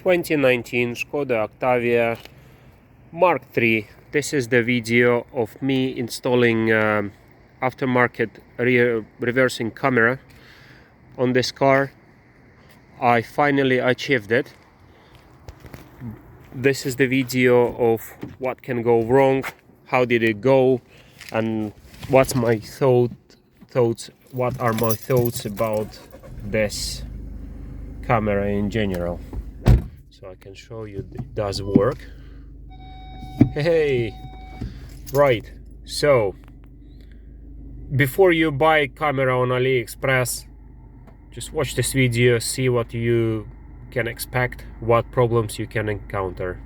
2019 Skoda Octavia Mark III. This is the video of me installing aftermarket rear reversing camera on this car. I finally achieved it. This is the video of what can go wrong, how did it go, and what's my thoughts. What are my thoughts about this camera in general. So I can show you it does work. Hey, right. So before you buy a camera on AliExpress, just watch this video, see what you can expect, what problems you can encounter.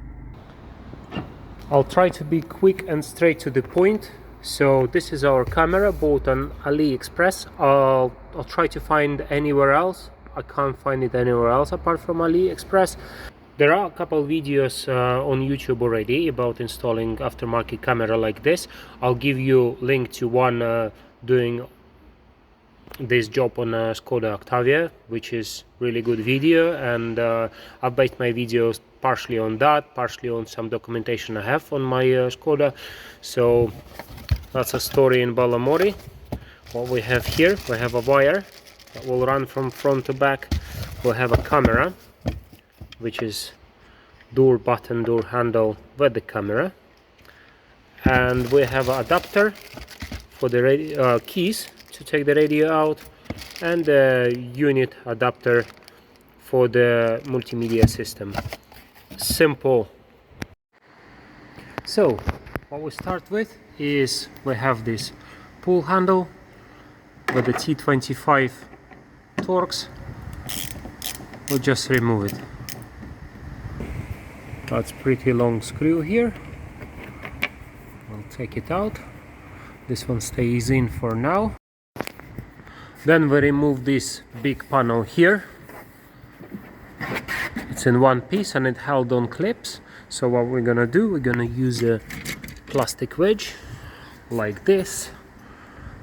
I'll try to be quick and straight to the point. So this is our camera bought on AliExpress. I'll try to find anywhere else. I can't find it anywhere else apart from AliExpress. There are a couple videos on YouTube already about installing aftermarket camera like this. I'll give you a link to one doing this job on a Skoda Octavia, which is really good video, and I've based my videos partially on that, partially on some documentation I have on my Skoda. So that's a story in Balamori. What we have here, we have a wire that will run from front to back. We'll have a camera, which is door button, door handle with the camera, and we have an adapter for the radio, keys to take the radio out, and the unit adapter for the multimedia system. Simple. So what we start with is we have this pull handle with the T25 Torx. We'll just remove it. That's pretty long screw here. I'll take it out. This one stays in for now. Then we remove this big panel here. It's in one piece and it held on clips. So what we're gonna do, we're gonna use a plastic wedge like this,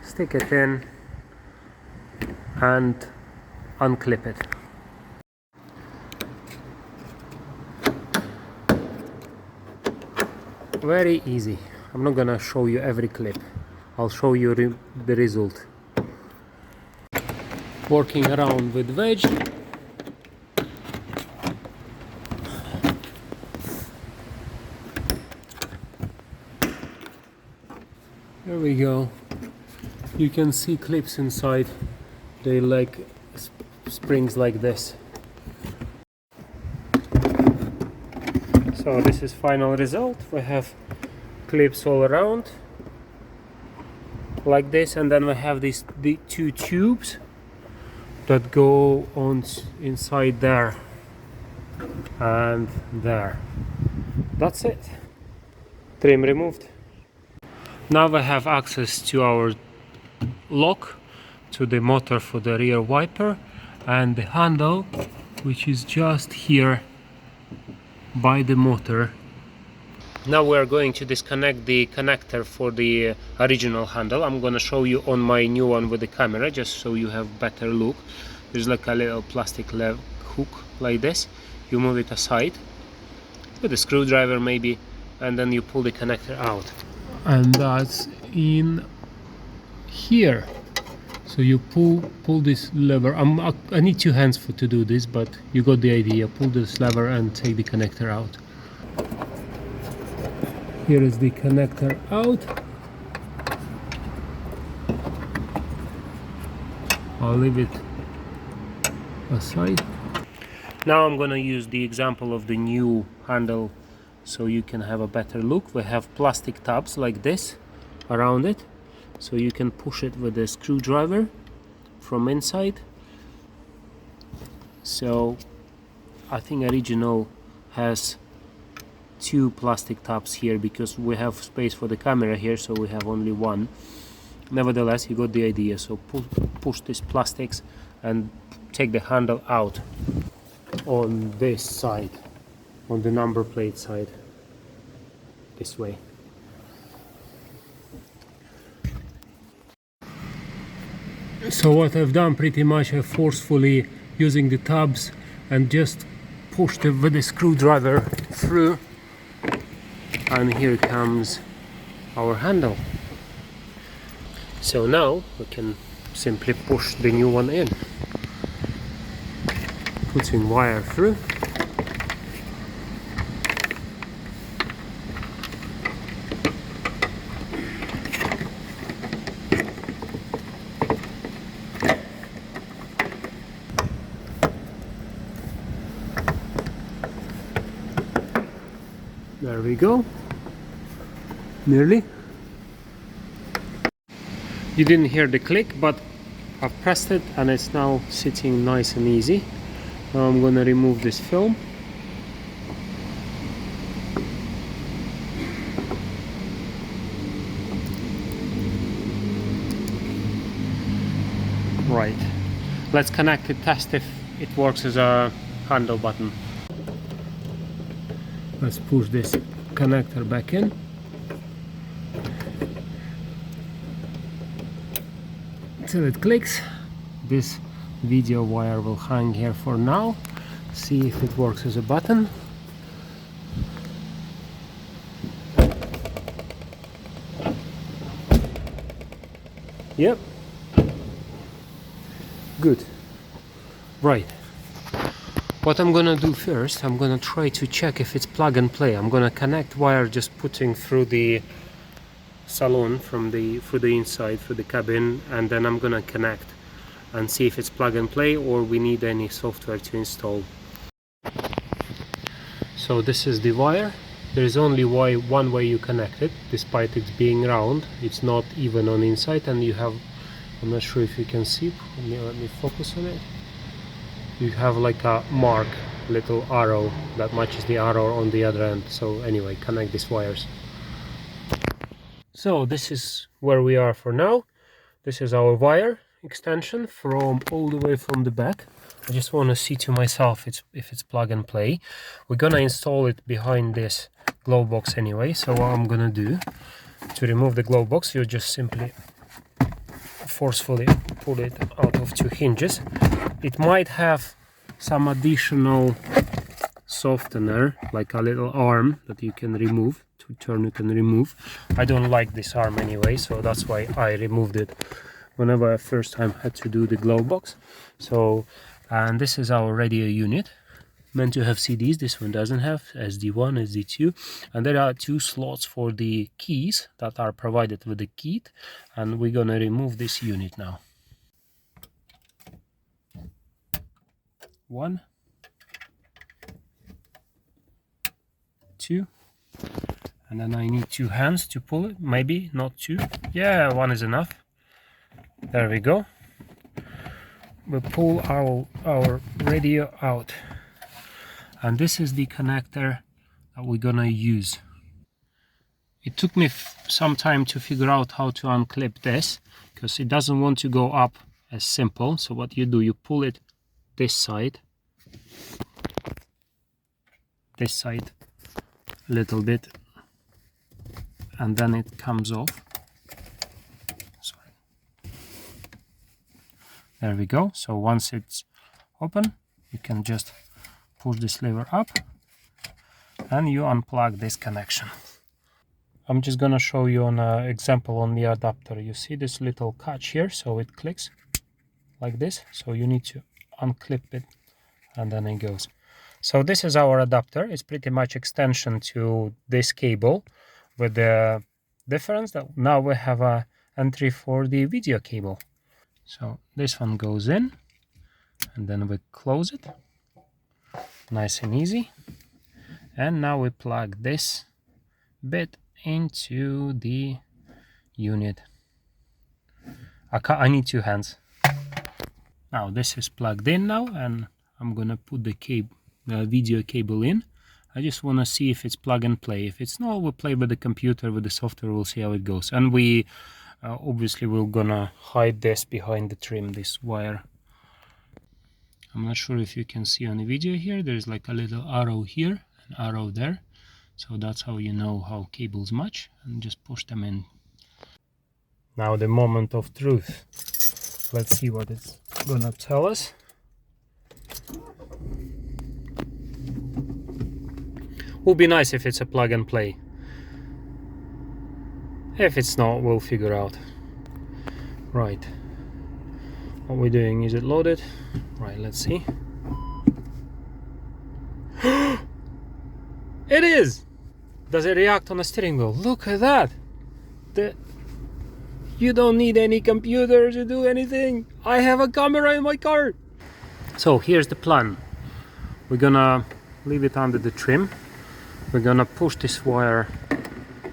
stick it in and unclip it. Very easy. I'm not gonna show you every clip. I'll show you the result. Working around with wedge. There we go. You can see clips inside. They like springs like this. So this is final result. We have clips all around like this, and then we have the two tubes that go on inside there and there. That's it. Trim removed. Now we have access to our lock, to the motor for the rear wiper, and the handle, which is just here by the motor. Now we are going to disconnect the connector for the original handle. I'm going to show you on my new one with the camera, just so you have better look. There's like a little plastic hook like this. You move it aside with a screwdriver maybe, and then you pull the connector out. And that's in here. So you pull this lever. I need two hands to do this, but you got the idea. Pull this lever and take the connector out. Here is the connector out. I'll leave it aside. Now I'm gonna use the example of the new handle so you can have a better look. We have plastic tabs like this around it, so you can push it with a screwdriver from inside. So I think original has two plastic tabs here because we have space for the camera here, so we have only one. Nevertheless, you got the idea. So push these plastics and take the handle out on this side, on the number plate side, this way. So what I've done pretty much, I've forcefully using the tabs and just pushed it with a screwdriver through, and here comes our handle. So now we can simply push the new one in, putting wire through. There we go, nearly. You didn't hear the click, but I've pressed it and it's now sitting nice and easy. Now I'm gonna remove this film. Right, let's connect it, test if it works as a handle button. Let's push this connector back in. Till it clicks. This video wire will hang here for now. See if it works as a button. Yep. Good. Right. What I'm gonna do first, I'm gonna try to check if it's plug and play. I'm gonna connect wire just putting through the saloon through the inside, through the cabin, and then I'm gonna connect and see if it's plug and play or we need any software to install. So this is the wire. There is only one way you connect it, despite it being round. It's not even on inside, and you have, I'm not sure if you can see, let me focus on it. You have like a mark, little arrow that matches the arrow on the other end. So anyway, connect these wires. So this is where we are for now. This is our wire extension from all the way from the back. I just want to see to myself if it's plug and play. We're gonna install it behind this glove box anyway. So what I'm gonna do to remove the glove box, you just simply forcefully pull it out of two hinges. It might have some additional softener, like a little arm that you can remove, to turn it and remove. I don't like this arm anyway, so that's why I removed it whenever I first time had to do the glove box. So, and this is our radio unit, meant to have CDs. This one doesn't have, SD1, SD2, and there are two slots for the keys that are provided with the kit, and we're gonna remove this unit now. One, two, and then I need two hands to pull it, maybe not two. Yeah, one is enough. There we go. We pull our radio out, and this is the connector that we're gonna use. It took me some time to figure out how to unclip this, because it doesn't want to go up as simple. So what you do, you pull it this side a little bit, and then it comes off. Sorry. There we go. So once it's open, you can just push this lever up and you unplug this connection. I'm just gonna show you an example on the adapter. You see this little catch here, so it clicks like this. So you need to unclip it and then it goes. So this is our adapter. It's pretty much extension to this cable, with the difference that now we have a entry for the video cable. So this one goes in and then we close it, nice and easy. And now we plug this bit into the unit. I need two hands. Now this is plugged in now, and I'm gonna put the video cable in. I just want to see if it's plug and play. If it's not, we'll play with the computer, with the software, we'll see how it goes. And we obviously we're gonna hide this behind the trim, this wire. I'm not sure if you can see on the video here, there's like a little arrow here, an arrow there. So that's how you know how cables match, and just push them in. Now the moment of truth. Let's see what it's gonna tell us. Would be nice if it's a plug and play. If it's not, we'll figure out. Right. What we're doing, is it loaded? Right, let's see. It is! Does it react on the steering wheel? Look at that! You don't need any computer to do anything. I have a camera in my car. So here's the plan. We're gonna leave it under the trim. We're gonna push this wire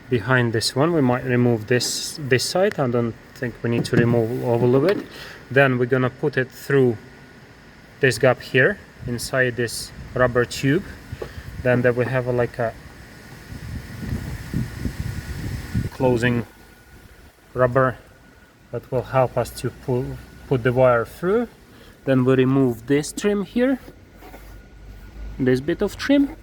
behind this one. We might remove this side. I don't think we need to remove all of it. Then we're gonna put it through this gap here inside this rubber tube. Then there we have like a closing rubber that will help us to put the wire through. Then we remove this trim here, this bit of trim,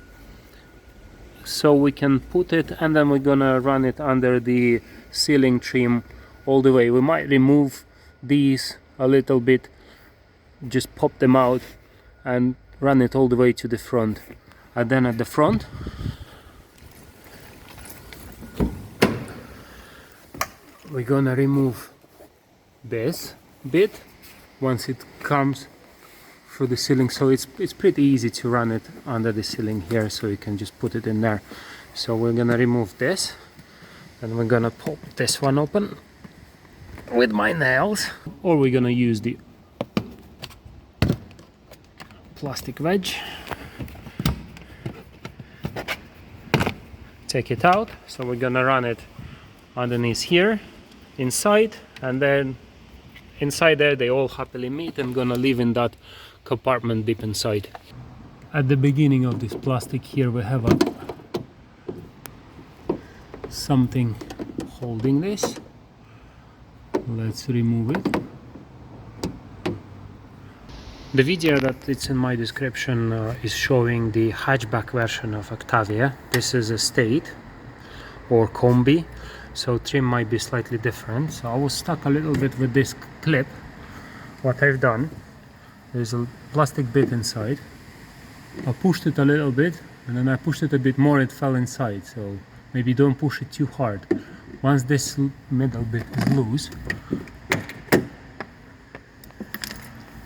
so we can put it, and then we're gonna run it under the ceiling trim all the way. We might remove these a little bit, just pop them out and run it all the way to the front. And then at the front we're gonna remove this bit once it comes through the ceiling, so it's pretty easy to run it under the ceiling here, so you can just put it in there. So we're gonna remove this, and we're gonna pop this one open with my nails, or we're gonna use the plastic wedge. Take it out. So we're gonna run it underneath here, inside, and then inside there they all happily meet and gonna live in that compartment deep inside. At the beginning of this plastic here we have something holding this. Let's remove it. The video that it's in my description is showing the hatchback version of Octavia. This is a State or Combi, so trim might be slightly different. So I was stuck a little bit with this clip. What I've done, there's a plastic bit inside. I pushed it a little bit, and then I pushed it a bit more, it fell inside. So maybe don't push it too hard. Once this middle bit is loose,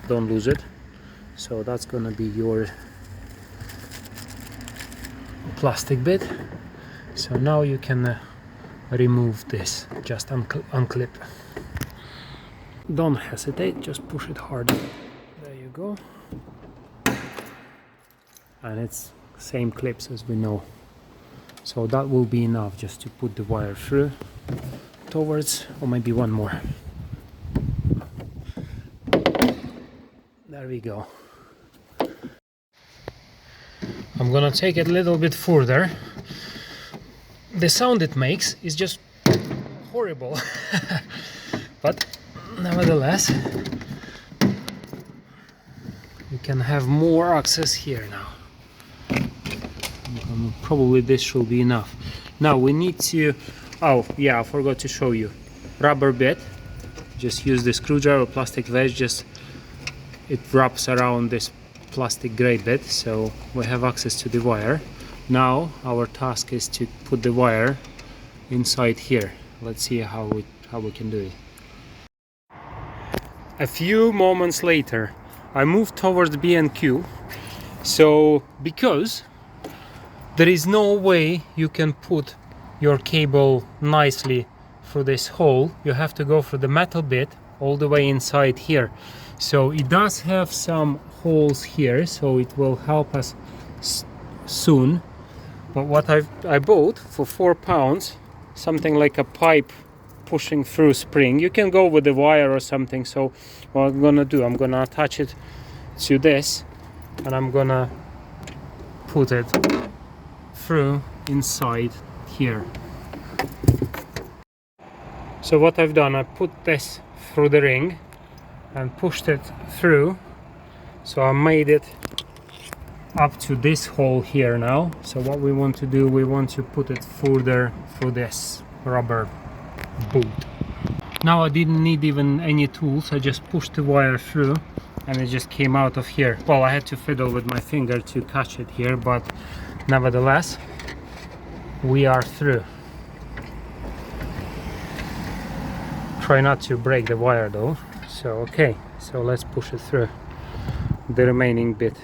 don't lose it. So that's gonna be your plastic bit. So now you can remove this, just unclip. Don't hesitate, just push it hard. There you go. And it's same clips as we know. So that will be enough just to put the wire through towards, or maybe one more. There we go. I'm gonna take it a little bit further. The sound it makes is just horrible. But nevertheless, you can have more access here now. Probably this should be enough. Now we need to, oh yeah, I forgot to show you. Rubber bit. Just use the screwdriver, plastic wedge, just it wraps around this plastic gray bit, so we have access to the wire. Now our task is to put the wire inside here. Let's see how we can do it. A few moments later I moved towards B&Q, so because there is no way you can put your cable nicely through this hole, you have to go through the metal bit all the way inside here. So it does have some holes here, so it will help us soon. But what I bought for £4, something like a pipe pushing through spring. You can go with the wire or something. So what I'm gonna do, I'm gonna attach it to this, and I'm gonna put it through inside here. So what I've done, I put this through the ring and pushed it through, so I made it up to this hole here now. So what we want to do, we want to put it further through this rubber boot. Now I didn't need even any tools, I just pushed the wire through and it just came out of here. Well, I had to fiddle with my finger to catch it here, but Nevertheless, we are through. Try not to break the wire though. So okay, so let's push it through the remaining bit.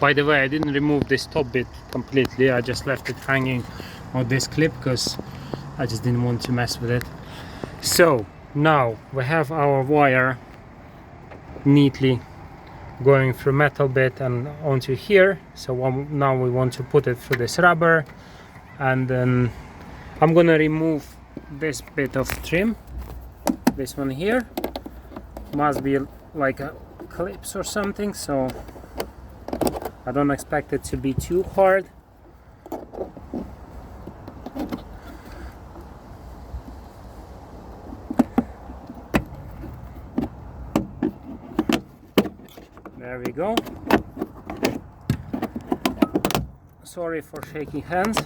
By the way, I didn't remove this top bit completely, I just left it hanging on this clip because I just didn't want to mess with it. So now we have our wire neatly going through metal bit and onto here. So now we want to put it through this rubber, and then I'm gonna remove this bit of trim. This one here must be like a clips or something, so I don't expect it to be too hard. There we go. Sorry for shaking hands.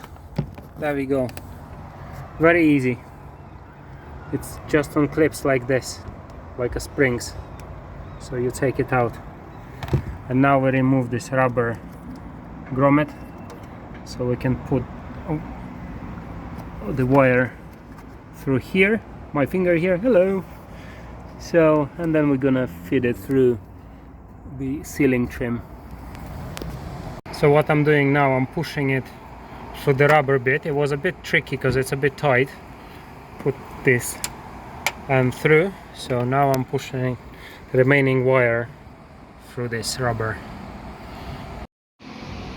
There we go. Very easy. It's just on clips like this, like a springs. So you take it out. And now we remove this rubber grommet so we can put the wire through here. My finger here, hello. So, and then we're gonna feed it through the ceiling trim. So what I'm doing now, I'm pushing it through the rubber bit. It was a bit tricky because it's a bit tight. Put this and through. So now I'm pushing the remaining wire through this rubber.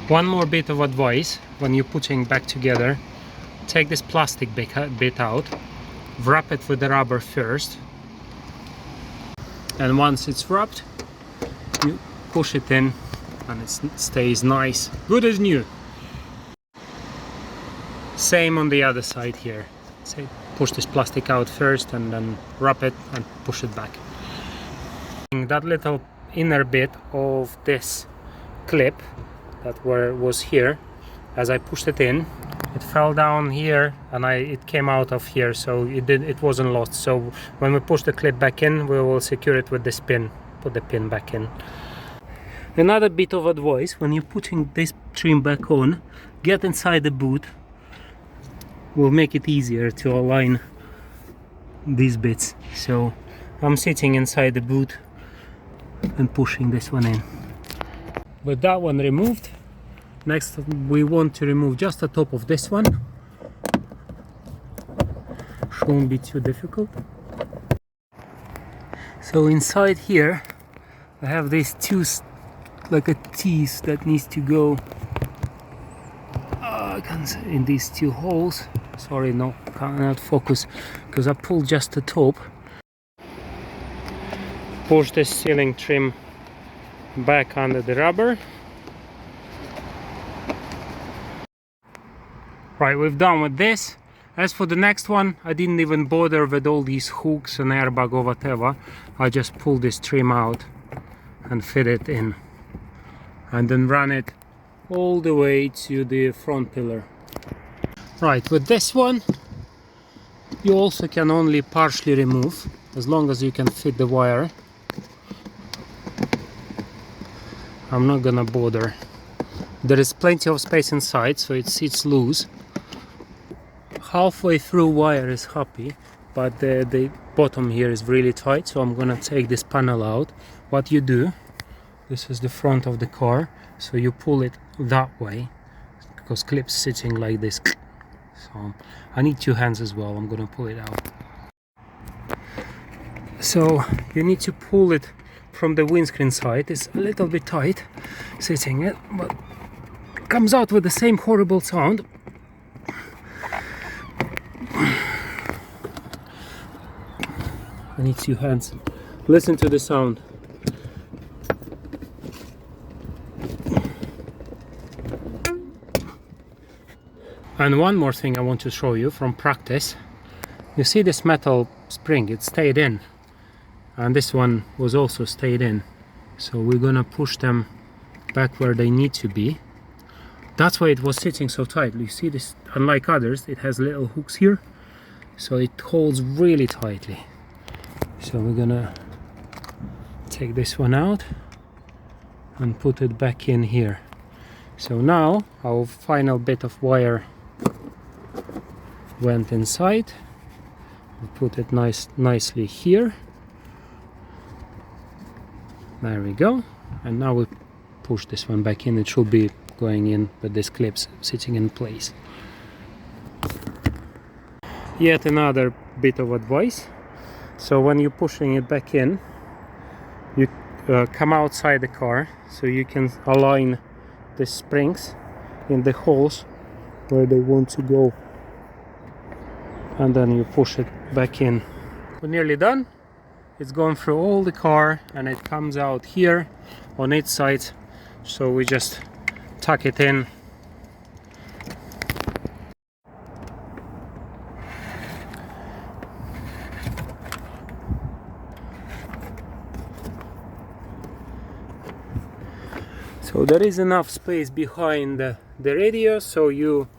One more bit of advice when you're putting back together: take this plastic bit out, wrap it with the rubber first, and once it's wrapped, you push it in and it stays nice, good as new. Same on the other side here. So push this plastic out first and then wrap it and push it back. That little inner bit of this clip that was here, as I pushed it in, it fell down here and it came out of here, so it wasn't lost. So when we push the clip back in, we will secure it with this pin. Put the pin back in. Another bit of advice: when you're putting this trim back on, get inside the boot. Will make it easier to align these bits. So I'm sitting inside the boot and pushing this one in. With that one removed, next we want to remove just the top of this one. Shouldn't be too difficult. So inside here I have these two, like a teeth that needs to go in these two holes. Sorry, no, cannot focus because I pulled just the top. Push this ceiling trim back under the rubber. Right, we've done with this. As for the next one, I didn't even bother with all these hooks and airbag or whatever. I just pulled this trim out and fit it in, and then run it all the way to the front pillar. Right, with this one you also can only partially remove, as long as you can fit the wire. I'm not gonna bother. There is plenty of space inside, so it sits loose. Halfway through wire is happy, but the bottom here is really tight, so I'm gonna take this panel out. What you do, this is the front of the car, so you pull it that way, because clip's sitting like this. So I need two hands as well. I'm gonna pull it out. So you need to pull it from the windscreen side. It's a little bit tight sitting it, but it comes out with the same horrible sound. I need two hands. Listen to the sound. And one more thing I want to show you from practice. You see this metal spring, it stayed in, and this one was also stayed in. So we're gonna push them back where they need to be. That's why it was sitting so tight. You see this, unlike others, it has little hooks here, so it holds really tightly. So we're gonna take this one out and put it back in here. So now our final bit of wire went inside. We put it nicely here. There we go. And now we push this one back in. It should be going in with these clips sitting in place. Yet another bit of advice. So when you're pushing it back in, you come outside the car so you can align the springs in the holes where they want to go, and then you push it back in. We're nearly done. It's gone through all the car and it comes out here on its side, so we just tuck it in. So there is enough space behind the radio, so you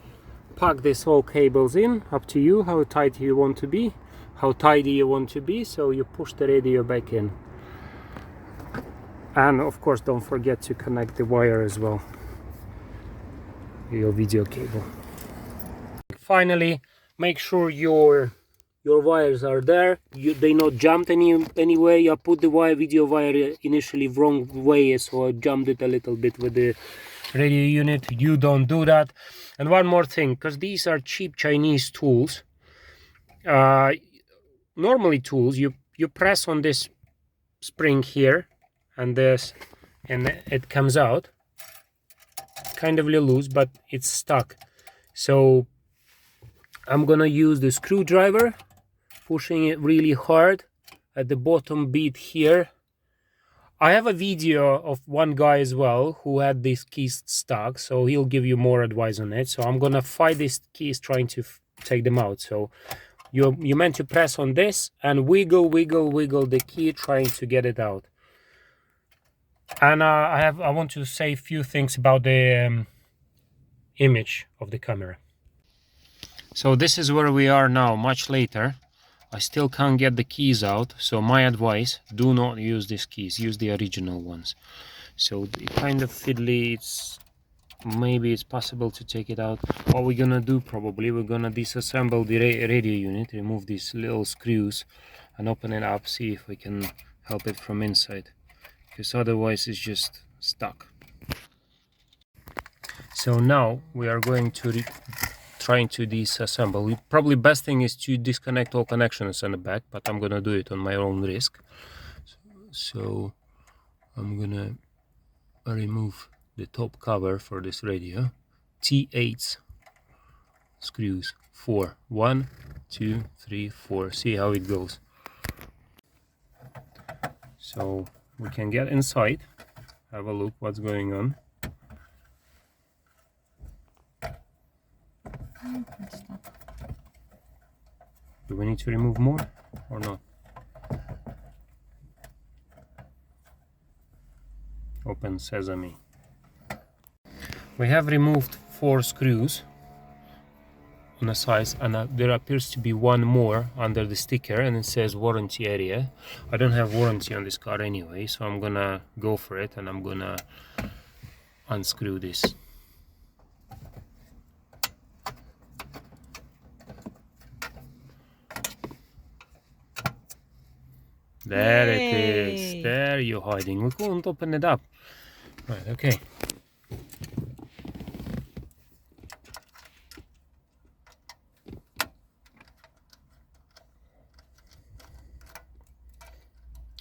plug these all cables in, up to you how tight you want to be, how tidy you want to be. So you push the radio back in, and of course don't forget to connect the wire as well, your video cable. Finally, make sure your wires are there, they not jumped anyway. I put the video wire initially wrong way, so I jumped it a little bit with the radio unit. You don't do that. And one more thing, because these are cheap Chinese tools, normally tools, you press on this spring here and it comes out kind of loose, but it's stuck. So I'm gonna use the screwdriver, pushing it really hard at the bottom bit here. I have a video of one guy as well who had these keys stuck, so he'll give you more advice on it. So I'm gonna fight these keys trying to take them out. So you're meant to press on this and wiggle the key trying to get it out. And I want to say a few things about the image of the camera. So this is where we are now, much later. I still can't get the keys out, so my advice, do not use these keys, use the original ones. So it's kind of fiddly, maybe it's possible to take it out. What we're gonna do, probably we're gonna disassemble the radio unit, remove these little screws and open it up, see if we can help it from inside, because otherwise it's just stuck. So now we are going to trying to disassemble. Probably best thing is to disconnect all connections on the back, but I'm gonna do it on my own risk. So I'm gonna remove the top cover for this radio. T8 screws, 4, 1, 2, 3, 4. See how it goes. So we can get inside, have a look what's going on. Do we need to remove more or not? Open sesame. We have removed 4 screws on the sides, and there appears to be one more under the sticker, and it says warranty area. I don't have warranty on this car anyway, so I'm gonna go for it and I'm gonna unscrew this. There it is. There you're hiding. We couldn't open it up. Right, okay.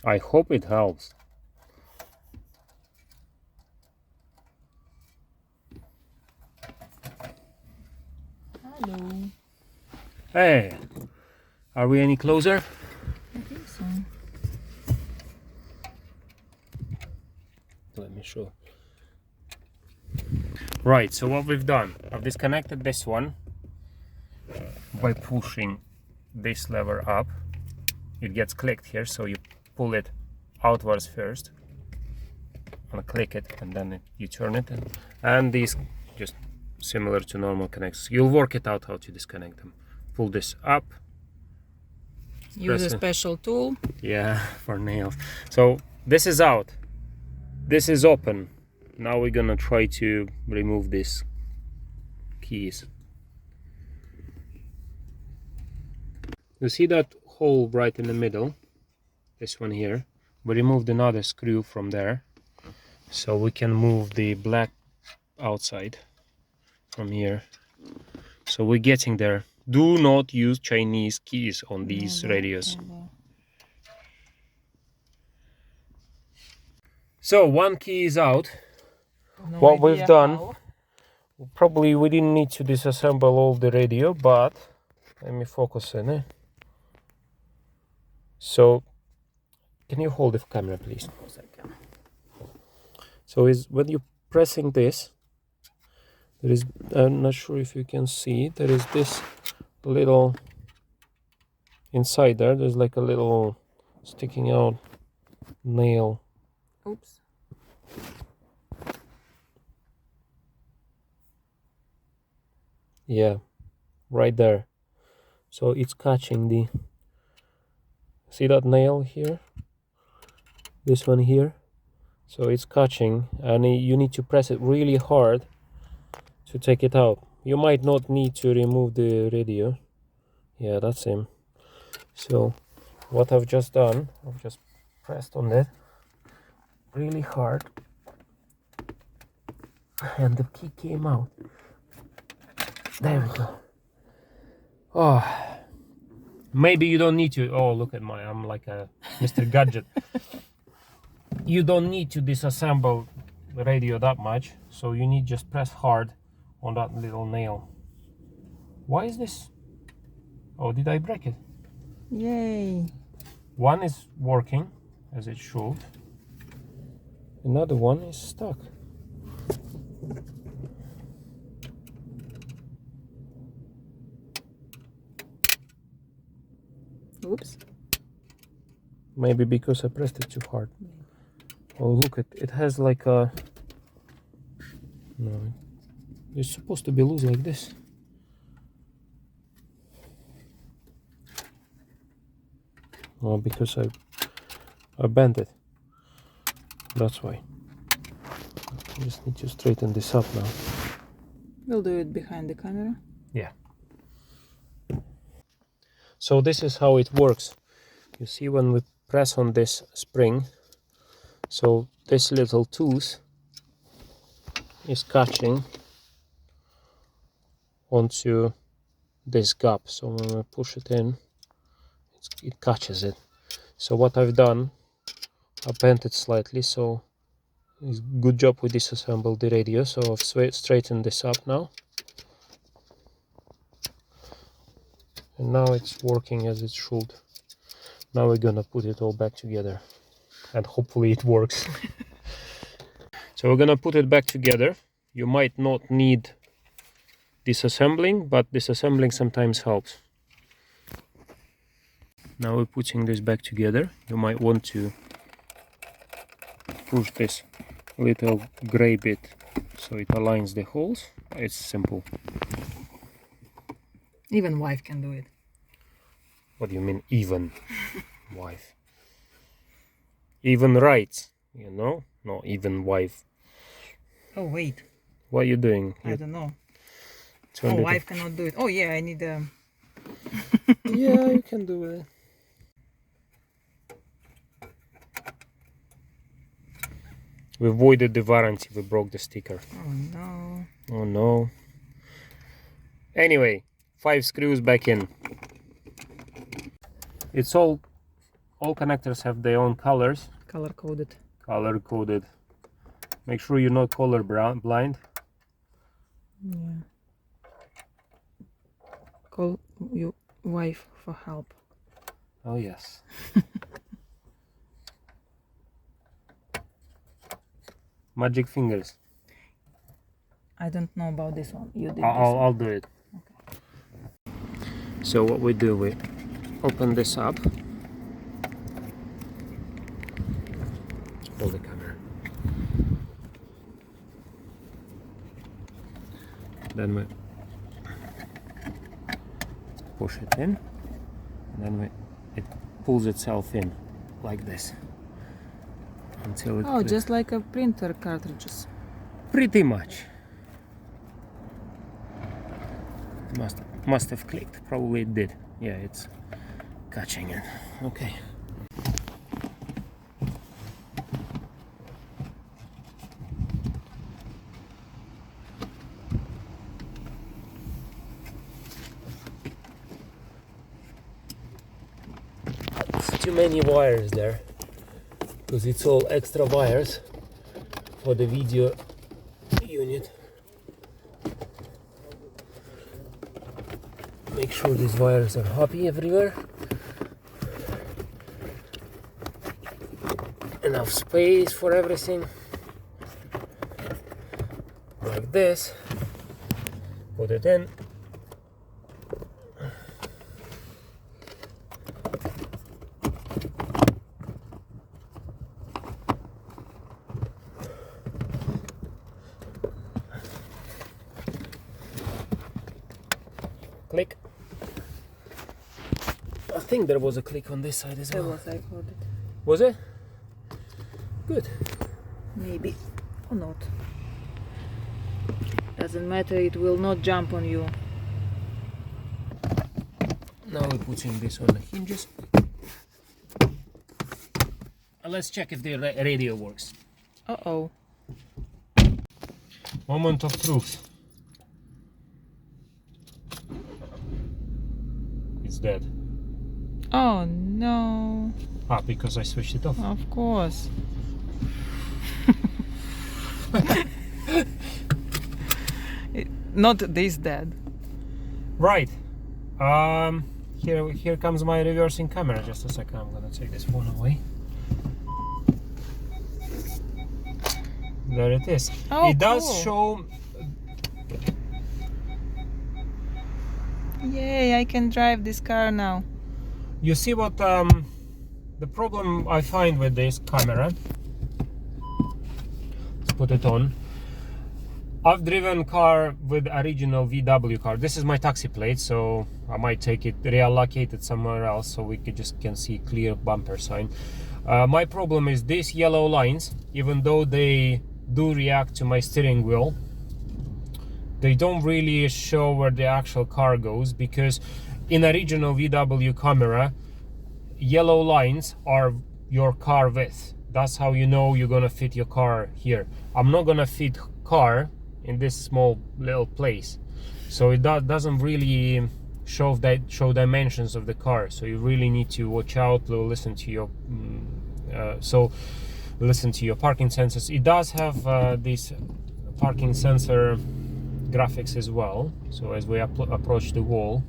I hope it helps. Hello. Hey, are we any closer? I think so. Let me show. Right, so what we've done, I've disconnected this one by pushing this lever up. It gets clicked here, so you pull it outwards first and click it, and then you turn it, and these just similar to normal connectors. You'll work it out how to disconnect them. Pull this up, Use a special tool. yeah, for nails. So this is out. This is open. Now we're gonna try to remove these keys. You see that hole right in the middle? This one here. We removed another screw from there, so we can move the black outside from here. So we're getting there. Do not use Chinese keys on these radios. So one key is out. What we've done, probably we didn't need to disassemble all the radio, but let me focus in it. So can you hold the camera, please? So is when you're pressing this, there is, I'm not sure if you can see, there is this little inside there, there's like a little sticking out nail. Oops. Yeah, right there. So it's catching the, see that nail here, this one here, so it's catching, and you need to press it really hard to take it out. You might not need to remove the radio. Yeah, that's him. So what I've just done, I've just pressed on it really hard, and the key came out. There we go. Oh, maybe you don't need to. Oh, look at my, I'm like a Mr. Gadget. You don't need to disassemble the radio that much, so you need just press hard on that little nail. Why is this? Oh, did I break it? Yay. One is working as it should. Another one is stuck. Oops. Maybe because I pressed it too hard. Oh, look, it has like a, no, it's supposed to be loose like this. Oh, because I bent it. That's why. I just need to straighten this up now. We'll do it behind the camera. Yeah. So this is how it works. You see when we press on this spring, so this little tooth is catching onto this gap. So when we push it in, it catches it. So what I've done, I bent it slightly, so it's good job we disassembled the radio. So I've straightened this up now. And now it's working as it should. Now we're gonna put it all back together, and hopefully it works. So we're gonna put it back together. You might not need disassembling, but disassembling sometimes helps. Now we're putting this back together. You might want to push this little gray bit so it aligns the holes. It's simple. Even wife can do it. What do you mean even? Wife? Even rights, you know? No, even wife. Oh, wait. What are you doing? I don't know. Turn Oh, wife cannot do it. Oh, yeah, I need a... Yeah, you can do it. We voided the warranty, we broke the sticker. Oh, no. Oh, no. Anyway, 5 screws back in. It's all connectors have their own colors. Color coded. Color coded. Make sure you're not color blind. Yeah. Call your wife for help. Oh yes. Magic fingers. I don't know about this one. You did I'll do it. Okay. So what we do, we open this up. Hold the camera. Then we push it in, and then it pulls itself in like this. until it Oh, clicks. just like a printer cartridges. Pretty much. Must have clicked. Probably it did. Yeah, it's catching it. Okay. Too many wires there, because it's all extra wires for the video unit. Make sure these wires are happy everywhere. Enough space for everything. Like this. Put it in. Click. I think there was a click on this side as well. There was, I heard it. Was it? Good. Maybe. Or not. Doesn't matter, it will not jump on you. Now we're putting this on the hinges. Let's check if the radio works. Uh-oh. Moment of truth. It's dead. Oh no. Ah, because I switched it off. Of course. Not this dead. Right. Here comes my reversing camera. Just a second. I'm gonna take this phone away. There it is. Oh, it does cool. show. Yay, I can drive this car now. You see what the problem I find with this camera. Let's put it on. I've driven car with original VW car. This is my taxi plate, so I might take it, reallocate it somewhere else so we can see clear bumper sign. My problem is these yellow lines, even though they do react to my steering wheel, they don't really show where the actual car goes, because in original VW camera, yellow lines are your car width. That's how you know you're gonna fit your car here. I'm not gonna fit car in this small little place, so it doesn't really show dimensions of the car. So you really need to watch out, listen to your listen to your parking sensors. It does have this parking sensor graphics as well, so as we approach the wall,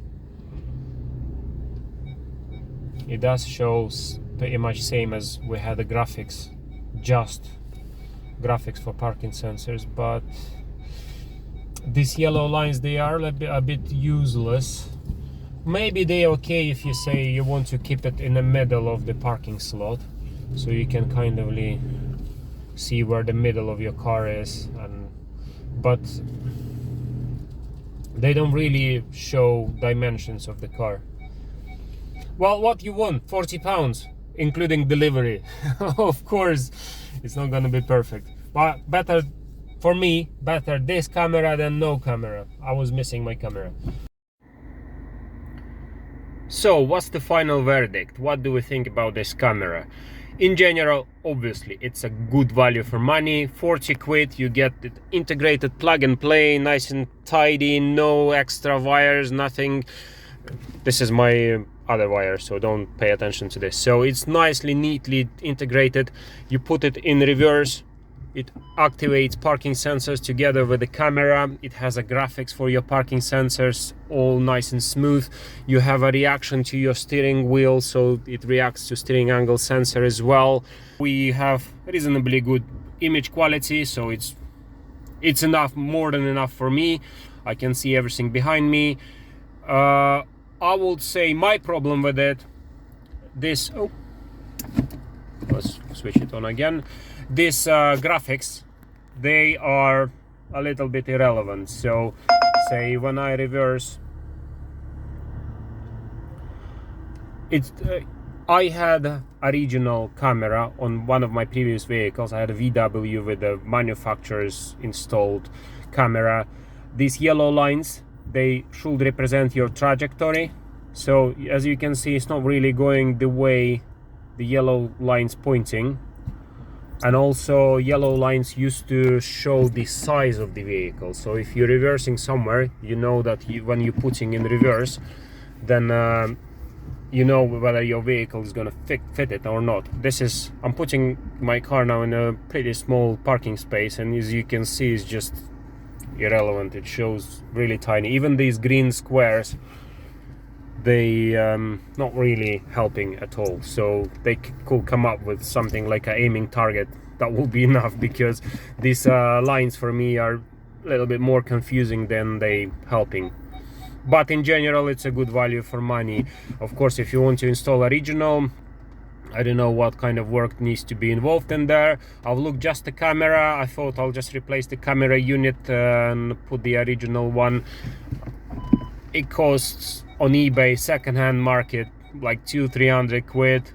it does show pretty much same as we had the graphics, just graphics for parking sensors. But these yellow lines, they are a bit useless. Maybe they're okay if you say you want to keep it in the middle of the parking slot, so you can kind of see where the middle of your car is, but they don't really show dimensions of the car. Well, what you want? 40 pounds including delivery. Of course it's not gonna be perfect, but better for me, better this camera than no camera. I was missing my camera. So what's the final verdict? What do we think about this camera? In general, obviously it's a good value for money. 40 quid, you get it integrated plug and play, nice and tidy, no extra wires, nothing. This is my other wire, so don't pay attention to this. So it's nicely, neatly integrated. You put it in reverse, it activates parking sensors together with the camera. It has a graphics for your parking sensors, all nice and smooth. You have a reaction to your steering wheel, so it reacts to steering angle sensor as well. We have reasonably good image quality, so it's enough, more than enough for me. I can see everything behind me. I would say my problem with it, let's switch it on again. These graphics, they are a little bit irrelevant. So say when I reverse, I had original camera on one of my previous vehicles. I had a VW with the manufacturer's installed camera. These yellow lines, they should represent your trajectory. So as you can see, it's not really going the way the yellow lines pointing. And also yellow lines used to show the size of the vehicle. So if you're reversing somewhere, you know that when you're putting in reverse, then you know whether your vehicle is gonna fit it or not. I'm putting my car now in a pretty small parking space, and as you can see, it's just irrelevant. It shows really tiny. Even these green squares, they not really helping at all. So they could come up with something like an aiming target. That will be enough, because these lines for me are a little bit more confusing than they helping. But in general, it's a good value for money. Of course, if you want to install original, I don't know what kind of work needs to be involved in there. I've looked just the camera. I thought I'll just replace the camera unit and put the original one. It costs on eBay secondhand market like 200-300 quid,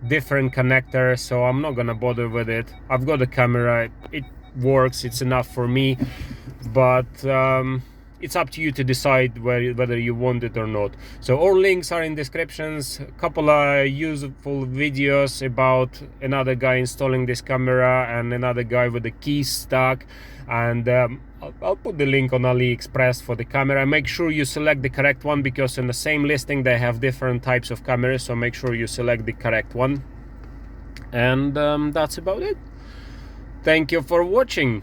different connector, so I'm not gonna bother with it. I've got a camera, it works, it's enough for me, but it's up to you to decide whether you want it or not. So all links are in descriptions. A couple of useful videos about another guy installing this camera and another guy with the keys stuck, and I'll put the link on AliExpress for the camera. Make sure you select the correct one, because in the same listing they have different types of cameras, so make sure you select the correct one. And that's about it. Thank you for watching.